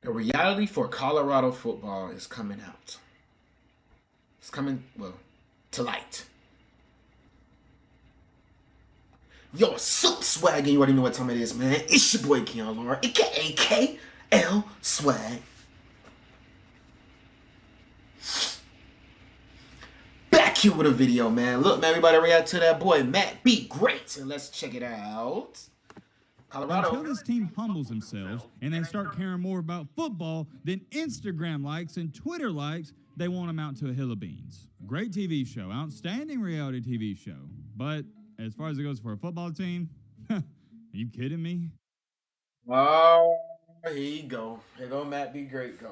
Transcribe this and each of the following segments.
The reality for Colorado football is coming out. It's coming, well, to light. Yo, what's up, Swag? And you already know what time it is, man. It's your boy, Keon Laura, a.k.a. KL Swag. Back here with a video, man. Look, man, everybody react to that boy, Matt Be Great. And let's check it out. Colorado. Until this team humbles themselves and they start caring more about football than Instagram likes and Twitter likes, they won't amount to a hill of beans. Great TV show, outstanding reality TV show. But as far as it goes for a football team, are you kidding me? Oh, here you go. Here go Matt Be Great go.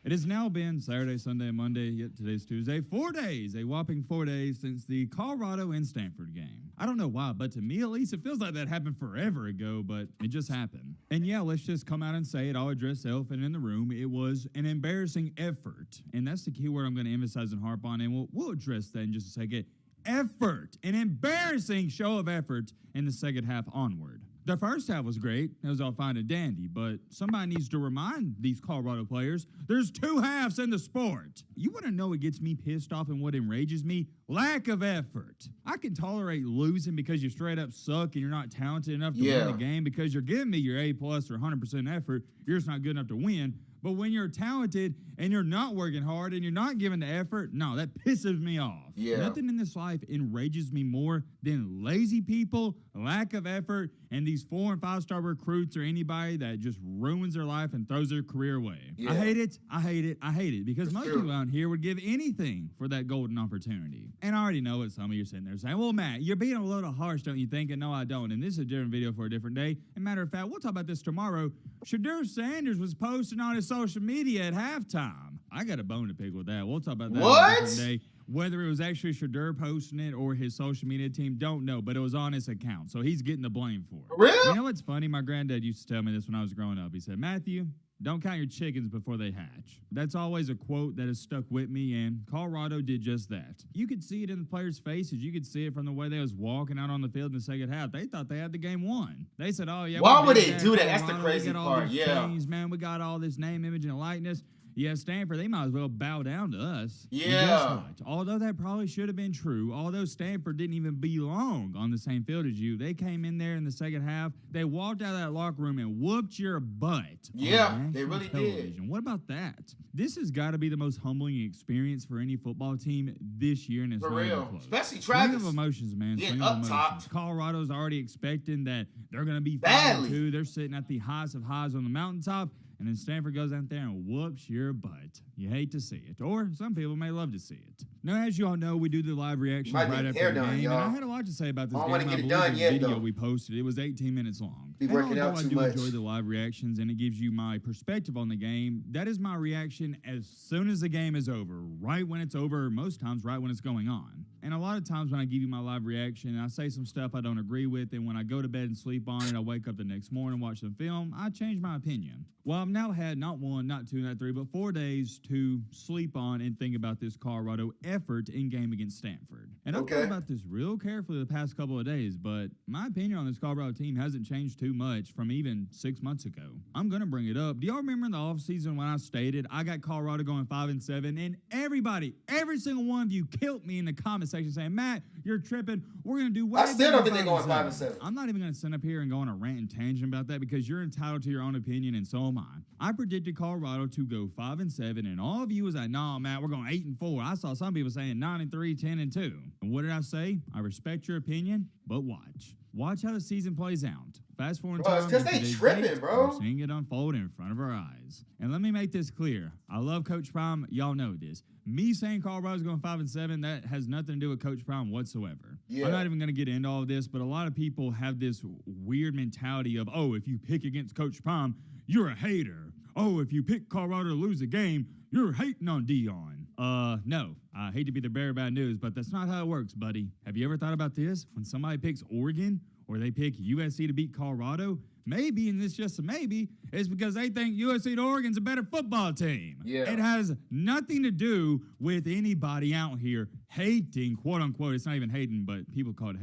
It has now been Saturday, Sunday, and Monday, yet today's Tuesday. 4 days, a whopping 4 days since the Colorado and Stanford game. I don't know why, but to me at least, it feels like that happened forever ago, but it just happened. And yeah, let's just come out and say it. I'll address the elephant in the room. It was an embarrassing effort. And that's the key word I'm going to emphasize and harp on, and we'll address that in just a second. Effort. An embarrassing show of effort in the second half onward. The first half was great. It was all fine and dandy, but somebody needs to remind these Colorado players there's two halves in the sport. You want to know what gets me pissed off and what enrages me? Lack of effort. I can tolerate losing because you straight up suck and you're not talented enough to win the game because you're giving me your A+ or 100% effort. You're just not good enough to win. But when you're talented and you're not working hard and you're not giving the effort, no, that pisses me off. Yeah. Nothing in this life enrages me more than lazy people, lack of effort, and these 4- and 5-star recruits or anybody that just ruins their life and throws their career away. Yeah. I hate it. I hate it. I hate it because most people out here would give anything for that golden opportunity. And I already know what some of you are sitting there saying, well, Matt, you're being a little harsh, don't you think? And no, I don't. And this is a different video for a different day. And matter of fact, we'll talk about this tomorrow. Shedeur Sanders was posting on his social media at halftime. I got a bone to pick with that. We'll talk about that on a different day. Whether it was actually Shedeur posting it or his social media team, don't know, but it was on his account, so he's getting the blame for it. Really? You know what's funny? My granddad used to tell me this when I was growing up. He said, Matthew, don't count your chickens before they hatch. That's always a quote that has stuck with me, and Colorado did just that. You could see it in the players' faces. You could see it from the way they was walking out on the field in the second half. They thought they had the game won. They said, oh, yeah. Why would they do that? That's the crazy part, yeah. Things, man, we got all this name, image, and likeness. Yeah, Stanford, they might as well bow down to us. Yeah. And guess what? Although that probably should have been true, although Stanford didn't even belong on the same field as you, they came in there in the second half, they walked out of that locker room and whooped your butt. Yeah, they really did. What about that? This has got to be the most humbling experience for any football team this year, and it's for not even real. close. Especially Travis. Swing of emotions, man. Getting Swing up of emotions. top. Colorado's already expecting that they're going to be Badly. 5-2. They're sitting at the highest of highs on the mountaintop. And then Stanford goes out there and whoops your butt. You hate to see it. Or some people may love to see it. Now, as you all know, we do the live reactions right after the game. And I had a lot to say about this game. I believe the video we posted, it was 18 minutes long. Be working out too much. I do enjoy the live reactions, and it gives you my perspective on the game. That is my reaction as soon as the game is over. Right when it's over, most times right when it's going on. And a lot of times when I give you my live reaction, I say some stuff I don't agree with, and when I go to bed and sleep on it, I wake up the next morning, watch some film, I change my opinion. Well, I've now had not 1, not 2, not 3, but 4 days to sleep on and think about this Colorado effort in game against Stanford. And I've thought about this real carefully the past couple of days, but my opinion on this Colorado team hasn't changed too much from even 6 months ago. I'm going to bring it up. Do y'all remember in the offseason when I stated I got Colorado going 5-7, and every single one of you killed me in the comment section saying, Matt, you're tripping. We're going to do way I still don't think they're going 5-7. I'm not even going to sit up here and go on a rant and tangent about that because you're entitled to your own opinion, and so am I. I predicted Colorado to go 5-7, and all of you was like, nah, Matt, we're going 8-4. I saw some people saying 9-3, 10-2. And what did I say? I respect your opinion, but watch. Watch how the season plays out. Fast forward time. It's because they tripping, bro. We're seeing it unfold in front of our eyes. And let me make this clear. I love Coach Prime. Y'all know this. Me saying Colorado's going 5-7, that has nothing to do with Coach Prime whatsoever. Yeah. I'm not even going to get into all of this, but a lot of people have this weird mentality of, oh, if you pick against Coach Prime, you're a hater. Oh, if you pick Colorado to lose a game, you're hating on Dion. No, I hate to be the bearer of bad news, but that's not how it works, buddy. Have you ever thought about this? When somebody picks Oregon or they pick USC to beat Colorado, maybe, and this just a maybe, is because they think USC and Oregon's a better football team. Yeah. It has nothing to do with anybody out here hating, quote unquote, it's not even hating, but people call it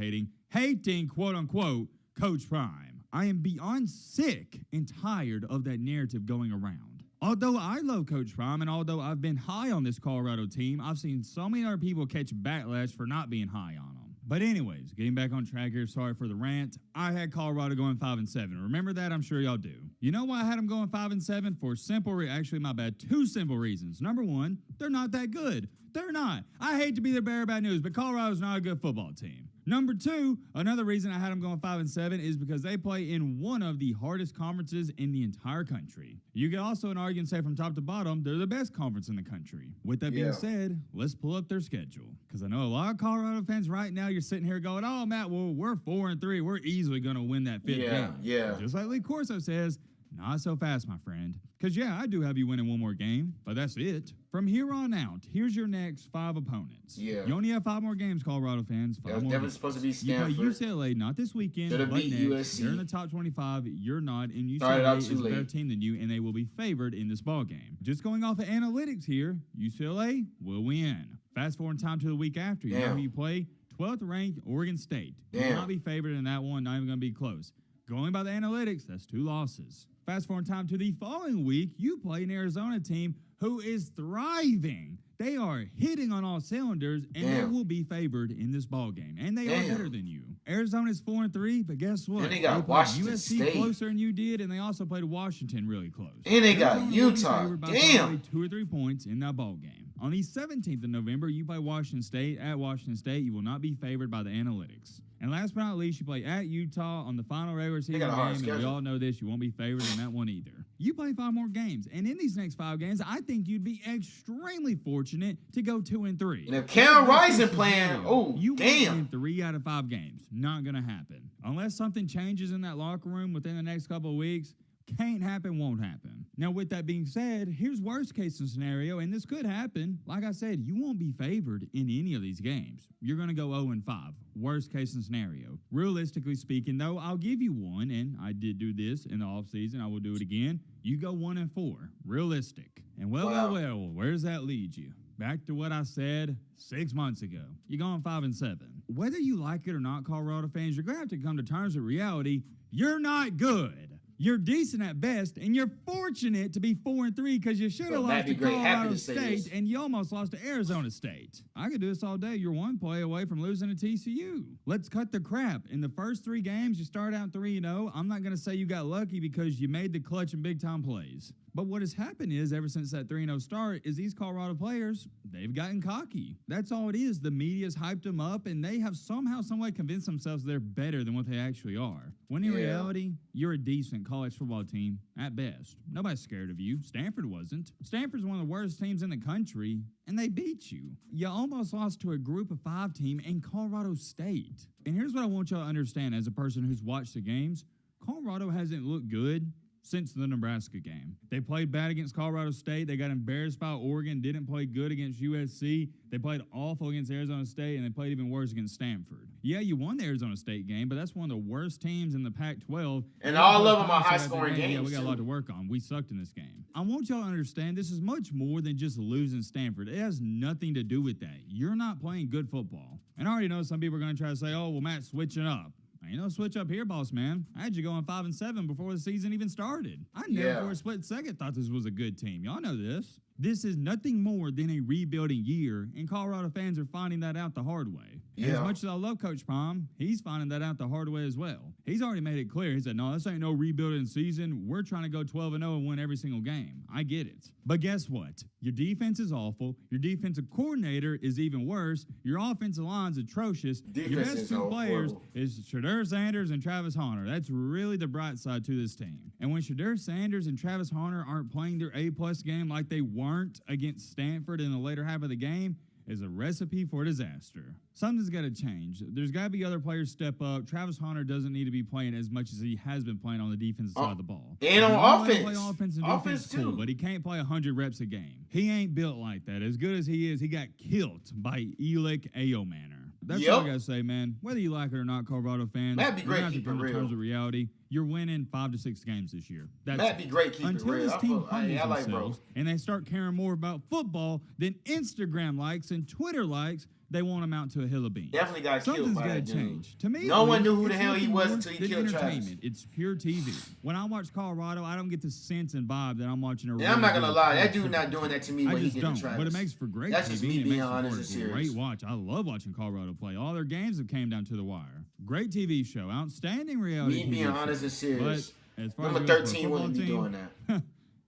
hating, quote unquote, Coach Prime. I am beyond sick and tired of that narrative going around. Although I love Coach Prime, and although I've been high on this Colorado team, I've seen so many other people catch backlash for not being high on them. But anyways, getting back on track here, sorry for the rant. I had Colorado going 5-7. Remember that? I'm sure y'all do. You know why I had them going 5-7? For actually my bad, 2 simple reasons. Number one, they're not that good. They're not. I hate to be the bearer of bad news, but Colorado's not a good football team. Number two, another reason I had them going 5-7 is because they play in one of the hardest conferences in the entire country. You could also an argument say from top to bottom, they're the best conference in the country. With that being said, let's pull up their schedule. Because I know a lot of Colorado fans right now, you're sitting here going, oh, Matt, well, we're 4-3. We're easily going to win that 5th game. Yeah. Just like Lee Corso says, not so fast, my friend. Because, yeah, I do have you winning one more game, but that's it. From here on out, here's your next 5 opponents. Yeah. You only have 5 more games, Colorado fans. 5 That was more definitely games. supposed to be Stanford. You play UCLA, not this weekend, Should have but beat next. USC. They're in the top 25. You're not, and Started out UCLA is too a better late. team than you, and they will be favored in this ball game. Just going off of analytics here, UCLA will win. Fast forward in time to the week after. You know who you play? 12th ranked Oregon State. You will not be favored in that one, not even going to be close. Going by the analytics, that's 2 losses. Fast forward time to the following week, you play an Arizona team who is thriving. They are hitting on all cylinders, and they will be favored in this ball game. And they are better than you. Arizona's 4-3, but guess what? And they got played Washington USC State closer than you did, and they also played Washington really close. And they got Arizona Utah. will be favored by Damn. probably 2 or 3 points in that ball game. On the 17th of November, you play Washington State. At Washington State, you will not be favored by the analytics. And last but not least, you play at Utah on the final regular season game, and we all know this, you won't be favored in that one either. You play 5 more games, and in these next 5 games, I think you'd be extremely fortunate to go 2-3. And if Cam Rising playing, you win 3 out of 5 games. Not gonna happen unless something changes in that locker room within the next couple of weeks. Can't happen, won't happen. Now, with that being said, here's worst case scenario, and this could happen. Like I said, you won't be favored in any of these games. You're going to go 0-5. Worst case scenario. Realistically speaking, though, I'll give you one, and I did do this in the offseason. I will do it again. You go 1-4. Realistic. And well, where does that lead you? Back to what I said 6 months ago. You're going 5-7. Whether you like it or not, Colorado fans, you're going to have to come to terms with reality. You're not good. You're decent at best, and you're fortunate to be 4-3 because you should have lost to Colorado State, and you almost lost to Arizona State. I could do this all day. You're 1 play away from losing to TCU. Let's cut the crap. In the first 3 games, you start out 3-0. I'm not going to say you got lucky because you made the clutch and big-time plays. But what has happened is, ever since that 3-0 start, is these Colorado players, they've gotten cocky. That's all it is. The media's hyped them up, and they have somehow, some way convinced themselves they're better than what they actually are. When in reality, you're a decent college football team at best. Nobody's scared of you. Stanford wasn't. Stanford's one of the worst teams in the country, and they beat you. You almost lost to a group of 5 team in Colorado State. And here's what I want y'all to understand as a person who's watched the games. Colorado hasn't looked good since the Nebraska game. They played bad against Colorado State. They got embarrassed by Oregon, didn't play good against USC. They played awful against Arizona State, and they played even worse against Stanford. Yeah, you won the Arizona State game, but that's one of the worst teams in the Pac-12. And all of them are high-scoring games. Yeah, we got a lot to work on. We sucked in this game. I want y'all to understand this is much more than just losing Stanford. It has nothing to do with that. You're not playing good football. And I already know some people are going to try to say, oh, well, Matt's switching up. Ain't no switch up here, boss man. I had you going 5-7 before the season even started. I never for a split second thought this was a good team. Y'all know this. This is nothing more than a rebuilding year, and Colorado fans are finding that out the hard way. And as much as I love Coach Palm, he's finding that out the hard way as well. He's already made it clear. He said, no, this ain't no rebuilding season. We're trying to go 12-0 and win every single game. I get it. But guess what? Your defense is awful. Your defensive coordinator is even worse. Your offensive line's atrocious. Your best 2 players is Shedeur Sanders and Travis Hunter. That's really the bright side to this team. And when Shedeur Sanders and Travis Hunter aren't playing their A-plus game like they weren't against Stanford in the later half of the game, is a recipe for disaster. Something's got to change. There's got to be other players step up. Travis Hunter doesn't need to be playing as much as he has been playing on the defensive side of the ball. And on offense. Play offense and defense too, cool, but he can't play 100 reps a game. He ain't built like that. As good as he is, he got killed by Elick Ayomanor. That's all I got to say, man. Whether you like it or not, Colorado fans, that'd be great keeping in real. terms of reality, you're winning 5 to 6 games this year. That'd be great keeping until real. this team humbles themselves and they start caring more about football than Instagram likes and Twitter likes, they won't amount to a hill of beans. Definitely got killed Something's by got that to dude. change. To me, No one knew who the it's hell he nothing was more until he than killed Travis. entertainment. It's pure TV. When I watch Colorado, I don't get the sense and vibe that I'm watching a. And I'm not gonna lie, that dude not doing that to me I when he just did to don't. Travis. But it makes for great That's TV. just me It being makes honest and for a serious. great watch. I love watching Colorado play. All their games have came down to the wire. Great TV show. Outstanding reality. Me being TV honest show. and serious. But as far Number as it goes for a 13 football wouldn't be team, doing that.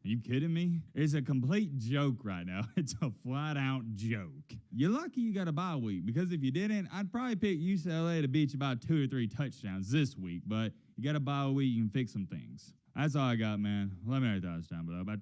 Are you kidding me? It's a complete joke right now. It's a flat out joke. You're lucky you got a bye week, because if you didn't, I'd probably pick UCLA to beat you by 2 or 3 touchdowns this week, but you got a bye week, you can fix some things. That's all I got, man. Let me know your thoughts down below. But